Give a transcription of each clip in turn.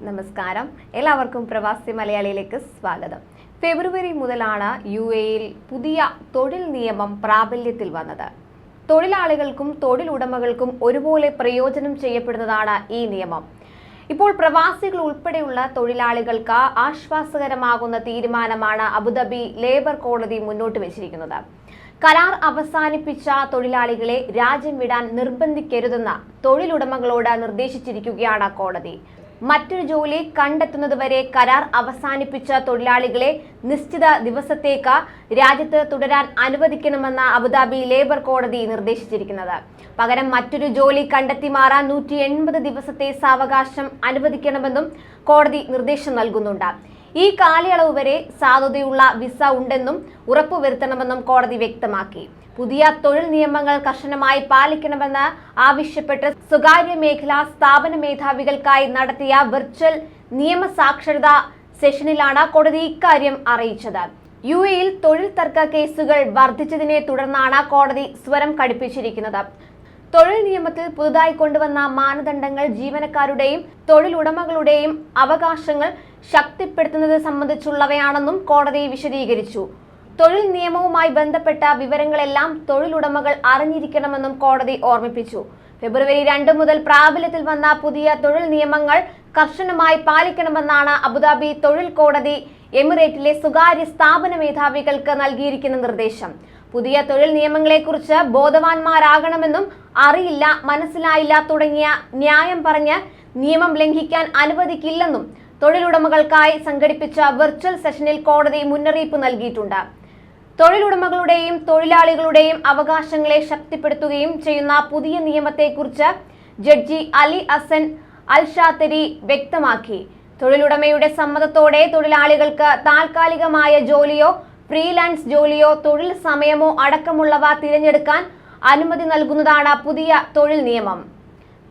നമസ്കാരം, എല്ലാവർക്കും പ്രവാസി മലയാളിയിലേക്ക് സ്വാഗതം. ഫെബ്രുവരി മുതലാണ് യുഎഇയിൽ പുതിയ തൊഴിൽ നിയമം പ്രാബല്യത്തിൽ വന്നത്. തൊഴിലാളികൾക്കും തൊഴിലുടമകൾക്കും ഒരുപോലെ പ്രയോജനം ചെയ്യപ്പെടുന്നതാണ് ഈ നിയമം. ഇപ്പോൾ പ്രവാസികൾ ഉൾപ്പെടെയുള്ള തൊഴിലാളികൾക്ക് ആശ്വാസകരമാകുന്ന തീരുമാനമാണ് അബുദാബി ലേബർ കോടതി മുന്നോട്ട് വെച്ചിരിക്കുന്നത്. കരാർ അവസാനിപ്പിച്ച തൊഴിലാളികളെ രാജ്യം വിടാൻ നിർബന്ധിക്കരുതെന്ന് തൊഴിലുടമകളോട് നിർദ്ദേശിച്ചിരിക്കുകയാണ് കോടതി. മറ്റൊരു ജോലി കണ്ടെത്തുന്നതുവരെ കരാർ അവസാനിപ്പിച്ച തൊഴിലാളികളെ നിശ്ചിത ദിവസത്തേക്ക് രാജ്യത്ത് തുടരാൻ അനുവദിക്കണമെന്ന് അബുദാബി ലേബർ കോടതി നിർദ്ദേശിച്ചിരിക്കുന്നത്. പകരം മറ്റൊരു ജോലി കണ്ടെത്തി മാറാൻ 180 ദിവസത്തെ സാവകാശം അനുവദിക്കണമെന്നും കോടതി നിർദ്ദേശം നൽകുന്നുണ്ട്. ഈ കാലയളവ് വരെ സാധുതയുള്ള വിസ ഉണ്ടെന്നും ഉറപ്പുവരുത്തണമെന്നും കോടതി വ്യക്തമാക്കി. പുതിയ തൊഴിൽ നിയമങ്ങൾ കർശനമായി പാലിക്കണമെന്ന് ആവശ്യപ്പെട്ട് സ്വകാര്യ മേഖലാ സ്ഥാപന മേധാവികൾക്കായി നടത്തിയ വിർച്വൽ നിയമസാക്ഷരതാ സെഷനിലാണ് കോടതി ഇക്കാര്യം അറിയിച്ചത്. യുഎഇയിൽ തൊഴിൽ തർക്ക കേസുകൾ വർദ്ധിച്ചതിനെ തുടർന്നാണ് കോടതി സ്വരം കടുപ്പിച്ചിരിക്കുന്നത്. തൊഴിൽ നിയമത്തിൽ പുതുതായി കൊണ്ടുവന്ന മാനദണ്ഡങ്ങൾ ജീവനക്കാരുടെയും തൊഴിലുടമകളുടെയും അവകാശങ്ങൾ ശക്തിപ്പെടുത്തുന്നത് സംബന്ധിച്ചുള്ളവയാണെന്നും കോടതി വിശദീകരിച്ചു. തൊഴിൽ നിയമവുമായി ബന്ധപ്പെട്ട വിവരങ്ങളെല്ലാം തൊഴിലുടമകൾ അറിഞ്ഞിരിക്കണമെന്നും കോടതി ഓർമ്മിപ്പിച്ചു. ഫെബ്രുവരി 2 മുതൽ പ്രാബല്യത്തിൽ വന്ന പുതിയ തൊഴിൽ നിയമങ്ങൾ കർശനമായി പാലിക്കണമെന്നാണ് അബുദാബി തൊഴിൽ കോടതി എമിറേറ്റിലെ സ്വകാര്യ സ്ഥാപന മേധാവികൾക്ക് നൽകിയിരിക്കുന്ന നിർദ്ദേശം. പുതിയ തൊഴിൽ നിയമങ്ങളെക്കുറിച്ച് ബോധവാന്മാരാകണമെന്നും അറിയില്ല, മനസ്സിലായില്ല തുടങ്ങിയ ന്യായം പറഞ്ഞ് നിയമം ലംഘിക്കാൻ അനുവദിക്കില്ലെന്നും തൊഴിലുടമകൾക്കായി സംഘടിപ്പിച്ച വിർച്വൽ സെഷനിൽ കോടതി മുന്നറിയിപ്പ് നൽകിയിട്ടുണ്ട്. തൊഴിലുടമകളുടെയും തൊഴിലാളികളുടെയും അവകാശങ്ങളെ ശക്തിപ്പെടുത്തുകയും ചെയ്യുന്ന പുതിയ നിയമത്തെക്കുറിച്ച് ജഡ്ജി അലി ഹസൻ അൽ ഷാത്തരി വ്യക്തമാക്കി. തൊഴിലുടമയുടെ സമ്മതത്തോടെ തൊഴിലാളികൾക്ക് താൽക്കാലികമായ ജോലിയോ ഫ്രീലാൻസ് ജോലിയോ തൊഴിൽ സമയമോ അടക്കമുള്ളവ തിരഞ്ഞെടുക്കാൻ അനുമതി നൽകുന്നതാണ് പുതിയ തൊഴിൽ നിയമം.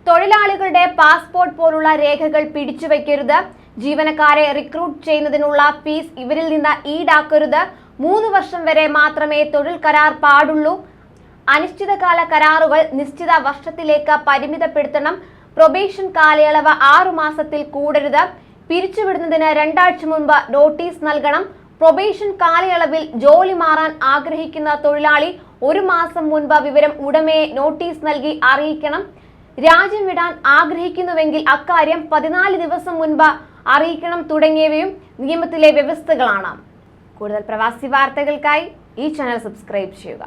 തൊഴിലാളികളുടെ പാസ്പോർട്ട് പോലുള്ള രേഖകൾ പിടിച്ചുവെക്കരുത്, ജീവനക്കാരെ റിക്രൂട്ട് ചെയ്യുന്നതിനുള്ള ഫീസ് ഇവരിൽ നിന്ന് ഈടാക്കരുത്, 3 വർഷം വരെ മാത്രമേ തൊഴിൽ കരാർ പാടുള്ളൂ, അനിശ്ചിതകാല കരാറുകൾ നിശ്ചിത വർഷത്തിലേക്ക് പരിമിതപ്പെടുത്തണം, പ്രൊബേഷൻ കാലയളവ് 6 മാസത്തിൽ കൂടരുത്, പിരിച്ചുവിടുന്നതിന് 2 ആഴ്ച മുൻപ് നോട്ടീസ് നൽകണം, പ്രൊബേഷൻ കാലയളവിൽ ജോലി മാറാൻ ആഗ്രഹിക്കുന്ന തൊഴിലാളി 1 മാസം മുൻപ് വിവരം ഉടമയെ നോട്ടീസ് നൽകി അറിയിക്കണം, രാജ്യം വിടാൻ ആഗ്രഹിക്കുന്നുവെങ്കിൽ അക്കാര്യം 14 ദിവസം മുൻപ് അറിയിക്കണം തുടങ്ങിയവയും നിയമത്തിലെ വ്യവസ്ഥകളാണ്. കൂടുതൽ പ്രവാസി വാർത്തകൾക്കായി ഈ ചാനൽ സബ്സ്ക്രൈബ് ചെയ്യുക.